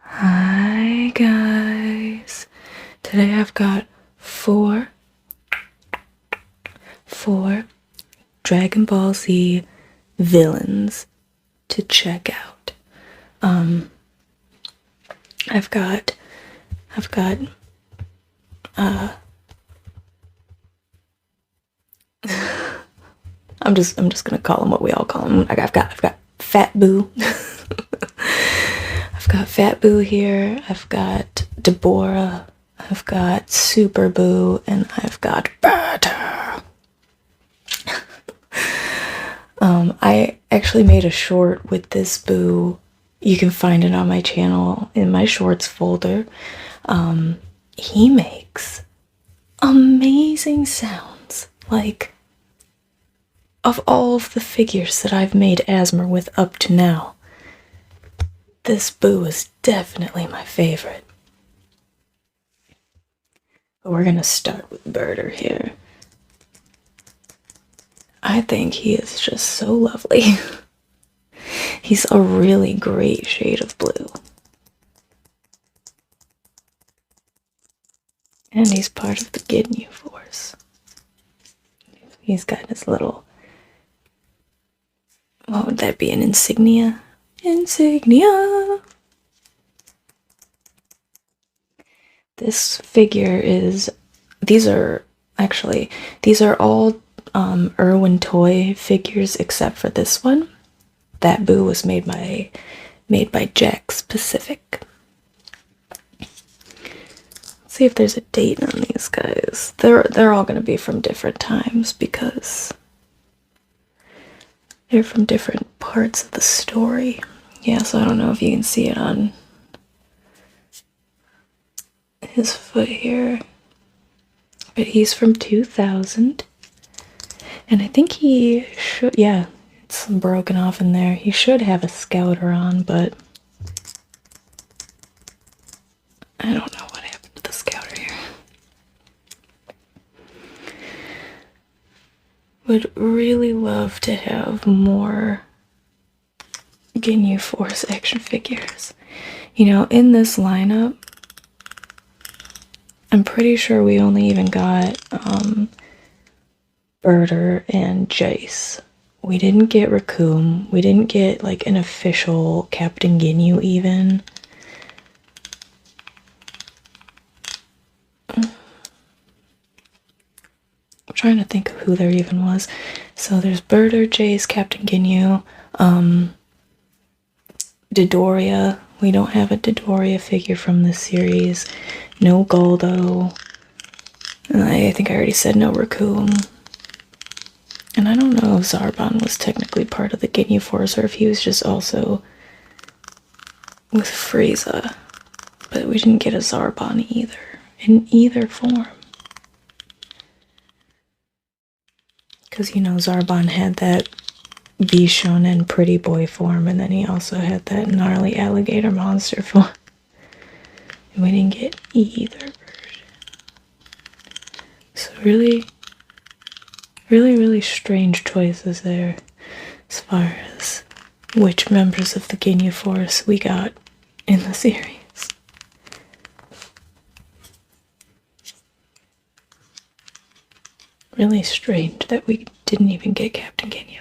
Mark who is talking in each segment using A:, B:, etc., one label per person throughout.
A: Hi guys. Today I've got four Dragon Ball Z villains to check out. I've got I'm just gonna call him what we all call him. I've got Fat Buu. I've got Fat Buu here. I've got Deborah. I've got Super Buu, and I've got Butter. I actually made a short with this Buu. You can find it on my channel in my shorts folder. He makes amazing sounds. Like, of all of the figures that I've made Asmer with up to now, this Buu is definitely my favorite. But we're gonna start with Birder here. I think he is just so lovely. He's a really great shade of blue. And he's part of the Ginyu Force. He's got his little... what would that be, an insignia? Insignia! This figure is... these are all Irwin toy figures except for this one. That Buu was made by Jax Pacific. Let's see if there's a date on these guys. They're all gonna be from different times because they're from different parts of the story. Yeah, so I don't know if you can see it on his foot here. But he's from 2000. And I think he should, yeah, it's broken off in there. He should have a scouter on, but I don't know what happened to the scouter here. Would really love to have more Ginyu Force action figures. You know, in this lineup, I'm pretty sure we only even got Birder and Jace. We didn't get Raccoon. We didn't get like an official Captain Ginyu even. I'm trying to think of who there even was. So there's Birder, Jace, Captain Ginyu, Dodoria. We don't have a Dodoria figure from this series. No Goldo. I think I already said no Raccoon. And I don't know if Zarbon was technically part of the Ginyu Force or if he was just also with Frieza. But we didn't get a Zarbon either, in either form. Because, you know, Zarbon had that Bishonen pretty boy form, and then he also had that gnarly alligator monster form. And we didn't get either version. So really strange choices there as far as which members of the Ginyu Force we got in the series. Really strange that we didn't even get Captain Ginyu.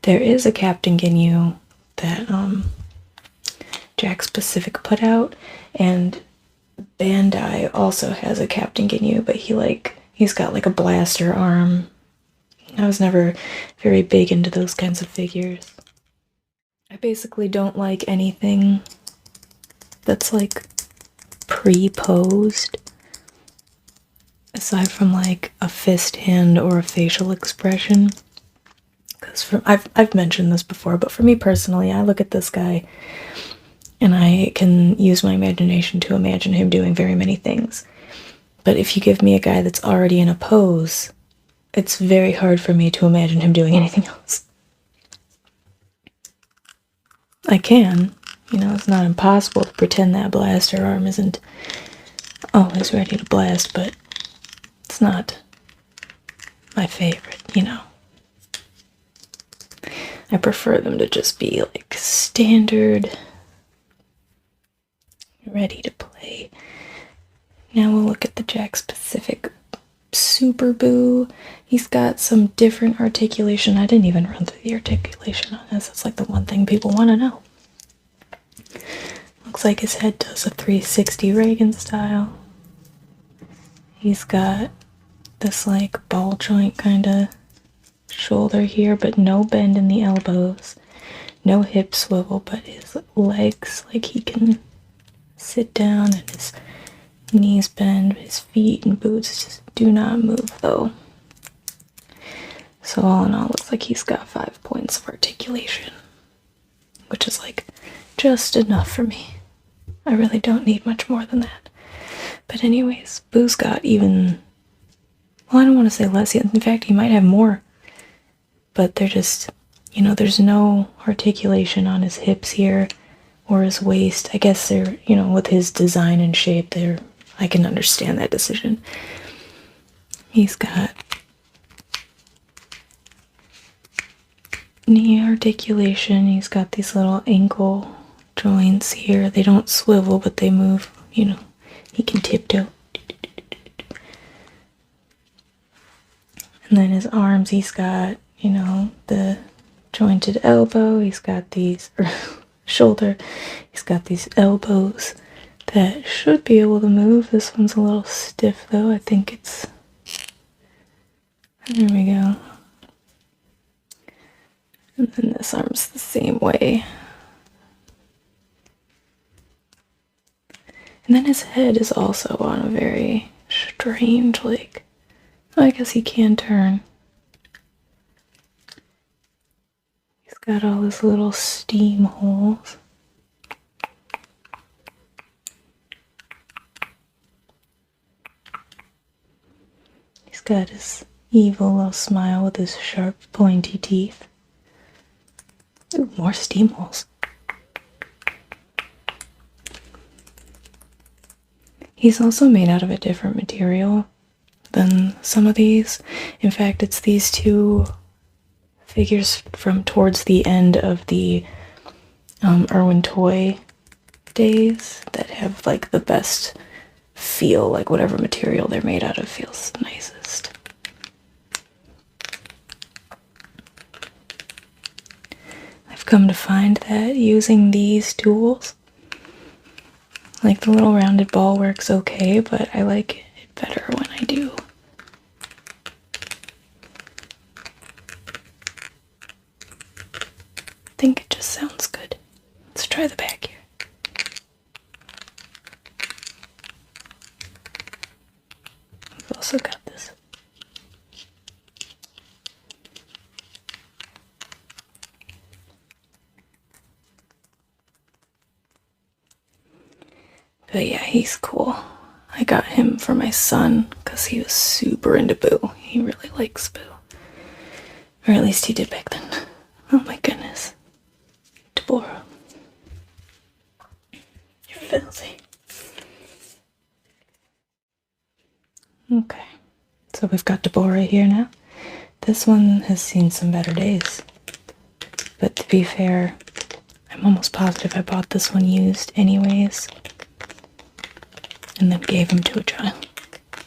A: There is a Captain Ginyu that Jax Pacific put out, and Bandai also has a Captain Ginyu, but he's got like a blaster arm. I was never very big into those kinds of figures. I basically don't like anything that's like pre-posed, aside from like a fist hand or a facial expression. Because I've mentioned this before, but for me personally, I look at this guy and I can use my imagination to imagine him doing very many things. But if you give me a guy that's already in a pose, it's very hard for me to imagine him doing anything else. I can, you know, it's not impossible to pretend that blaster arm isn't always ready to blast, but it's not my favorite, you know. I prefer them to just be like standard ready to play. Now we'll look at the Jack specific Super Buu. He's got some different articulation. I didn't even run through the articulation on this. It's like the one thing people want to know. Looks like his head does a 360 Reagan style. He's got this like ball joint kind of shoulder here, but no bend in the elbows. No hip swivel, but his legs, like he can sit down and his knees bend. His feet and boots just do not move though. So all in all, looks like he's got 5 points of articulation, which is like just enough for me. I really don't need much more than that. But anyways, Boo's got even, well, I don't want to say less yet. In fact, he might have more. But they're just, you know, there's no articulation on his hips here or his waist. I guess they're, you know, with his design and shape, I can understand that decision. He's got knee articulation. He's got these little ankle joints here. They don't swivel, but they move, you know. He can tiptoe. And then his arms, he's got, you know, the jointed elbow. He's got these, or shoulder. He's got these elbows that should be able to move. This one's a little stiff though. I think it's, there we go. And then this arm's the same way. And then his head is also on a very strange, like, I guess he can turn. He's got all his little steam holes. He's got his evil little smile with his sharp, pointy teeth. Ooh, more steam holes. He's also made out of a different material than some of these. In fact, it's these two figures from towards the end of the Irwin Toy days that have like the best feel, like whatever material they're made out of feels nicest. I've come to find that using these tools, like the little rounded ball works okay, but I like it better when I do. I think it just sounds good. Let's try the back here. I've also got this. But yeah, he's cool. I got him for my son because he was super into Boo. He really likes Boo. Or at least he did back then. Oh my goodness. Deborah. You're filthy. Okay. So we've got Deborah here now. This one has seen some better days. But to be fair, I'm almost positive I bought this one used anyways. And then gave him to a child.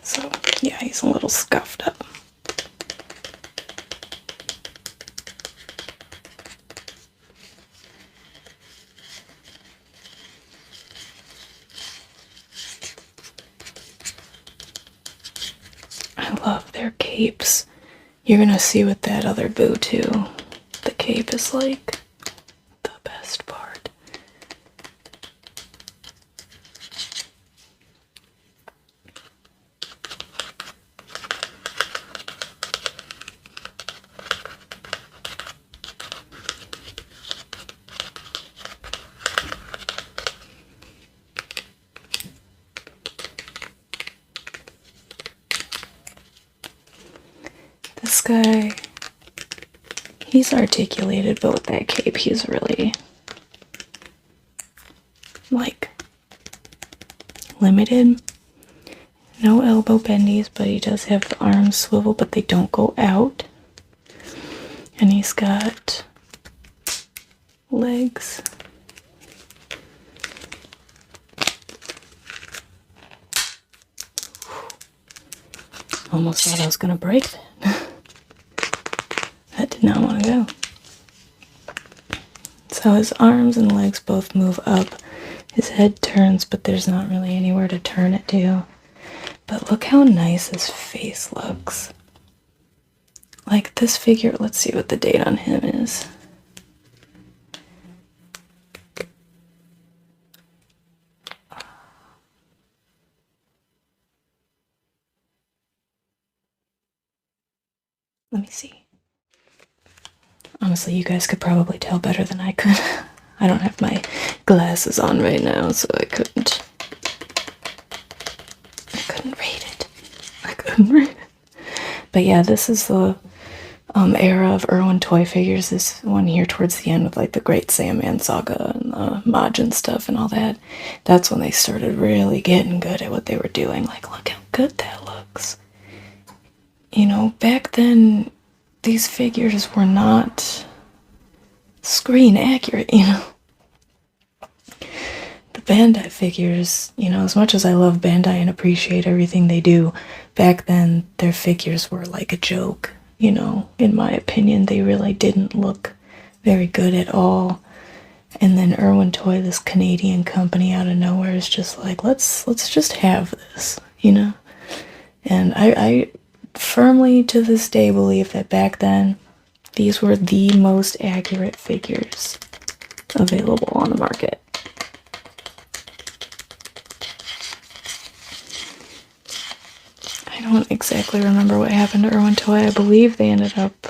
A: So, yeah, he's a little scuffed up. I love their capes. You're gonna see with that other Boo too. The cape is like the best part. This guy, he's articulated, but with that cape, he's really, like, limited. No elbow bendies, but he does have the arms swivel, but they don't go out. And he's got legs Almost thought I was gonna break that. That did not want to go. So his arms and legs both move up. His head turns, but there's not really anywhere to turn it to. But look how nice his face looks. Like this figure, let's see what the date on him is. Let me see. Honestly, you guys could probably tell better than I could. I don't have my glasses on right now, so I couldn't read it. I couldn't read it. But yeah, this is the era of Irwin toy figures. This one here towards the end with like the Great Sandman Saga and the Majin stuff and all that. That's when they started really getting good at what they were doing. Like, look how good that looks. You know, back then, these figures were not screen accurate, you know. The Bandai figures, you know, as much as I love Bandai and appreciate everything they do, back then their figures were like a joke, you know. In my opinion, they really didn't look very good at all. And then Irwin Toy, this Canadian company out of nowhere, is just like, let's just have this, you know. And I firmly to this day believe that back then these were the most accurate figures available on the market. I don't exactly remember what happened to Irwin Toy. I believe they ended up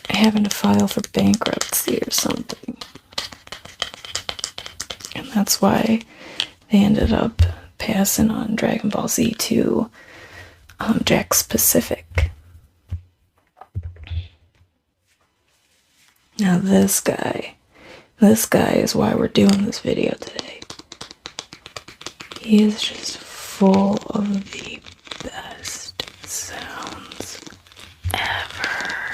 A: having to file for bankruptcy or something. And that's why they ended up passing on Dragon Ball Z to Jakks Pacific. Now this guy is why we're doing this video today. He is just full of the best sounds ever.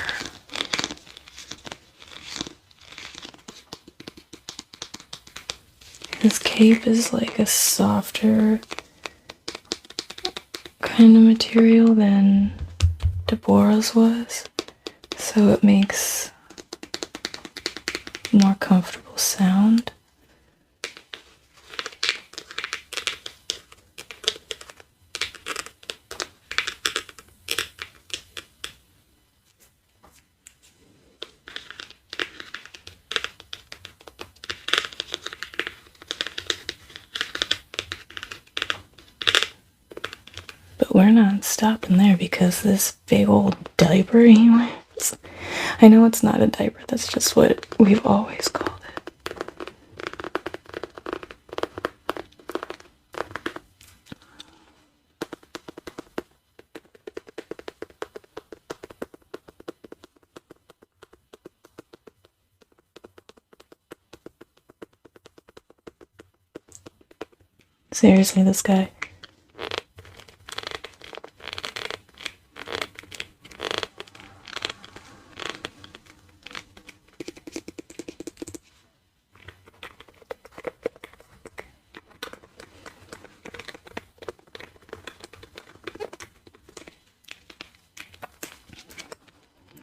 A: His cape is like a softer kind of material than Deborah's was, so it makes more comfortable sound. But we're not stopping there because this big old diaper he wears, I know it's not a diaper, that's just what we've always called it. Seriously, this guy.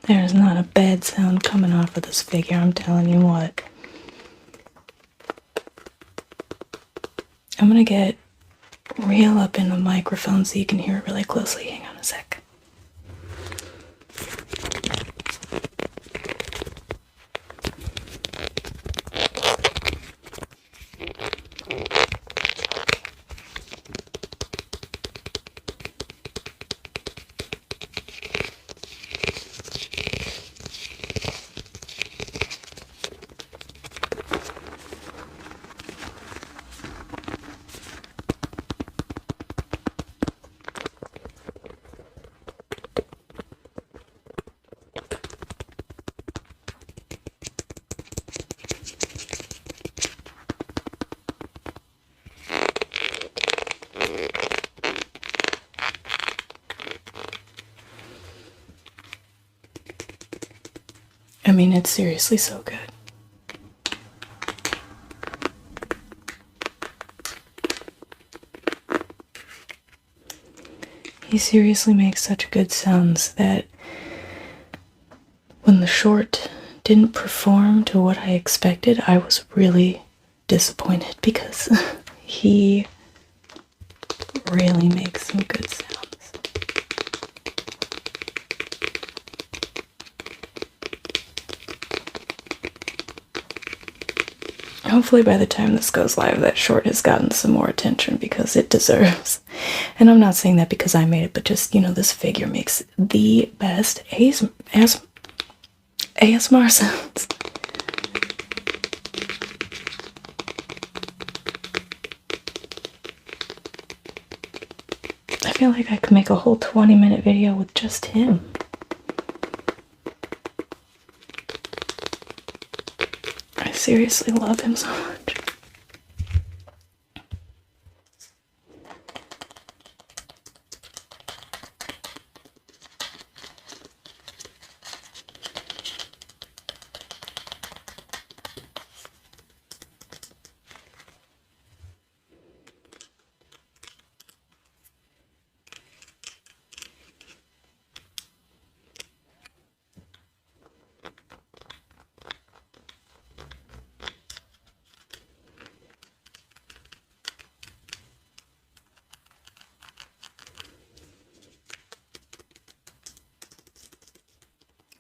A: There's not a bad sound coming off of this figure, I'm telling you what. I'm gonna get real up in the microphone so you can hear it really closely. Hang on a sec. I mean, it's seriously so good. He seriously makes such good sounds that when the short didn't perform to what I expected, I was really disappointed because he really makes some good sounds. Hopefully by the time this goes live, that short has gotten some more attention because it deserves. And I'm not saying that because I made it, but just, you know, this figure makes the best ASMR sounds. I feel like I could make a whole 20-minute video with just him. I seriously love him so much.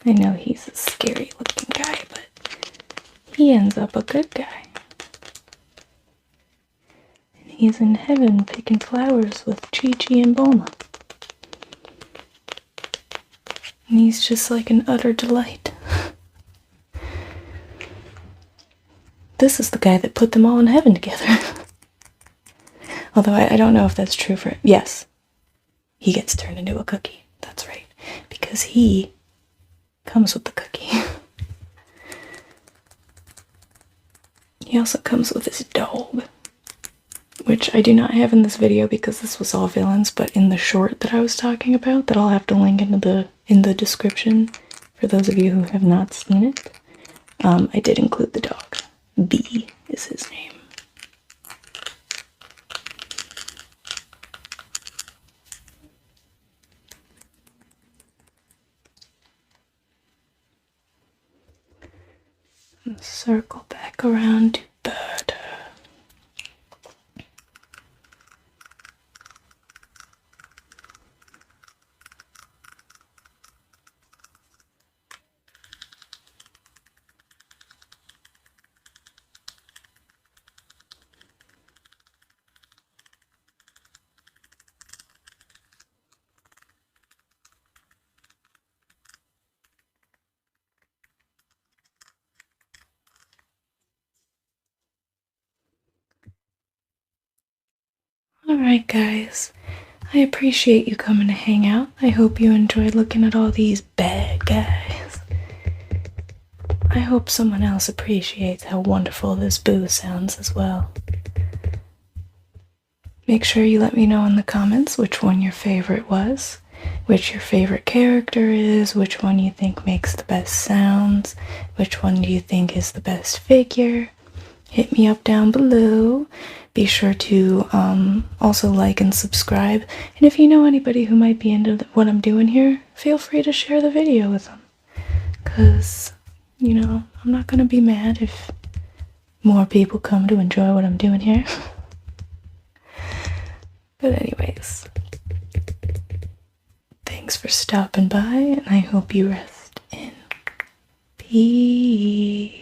A: I know he's a scary looking guy, but he ends up a good guy. And he's in heaven picking flowers with Chi-Chi and Bulma. And he's just like an utter delight. This is the guy that put them all in heaven together. Although I don't know if that's true for... Yes. He gets turned into a cookie. That's right. Because he comes with the cookie. He also comes with his dog, which I do not have in this video because this was all villains, but in the short that I was talking about, that I'll have to link in the description for those of you who have not seen it, I did include the dog. B is his name. And circle back around to bird. Alright guys, I appreciate you coming to hang out. I hope you enjoyed looking at all these bad guys. I hope someone else appreciates how wonderful this Boo sounds as well. Make sure you let me know in the comments which one your favorite was, which your favorite character is, which one you think makes the best sounds, which one do you think is the best figure. Hit me up down below. Be sure to also like and subscribe. And if you know anybody who might be into what I'm doing here, feel free to share the video with them. Because, you know, I'm not going to be mad if more people come to enjoy what I'm doing here. But anyways, thanks for stopping by, and I hope you rest in peace.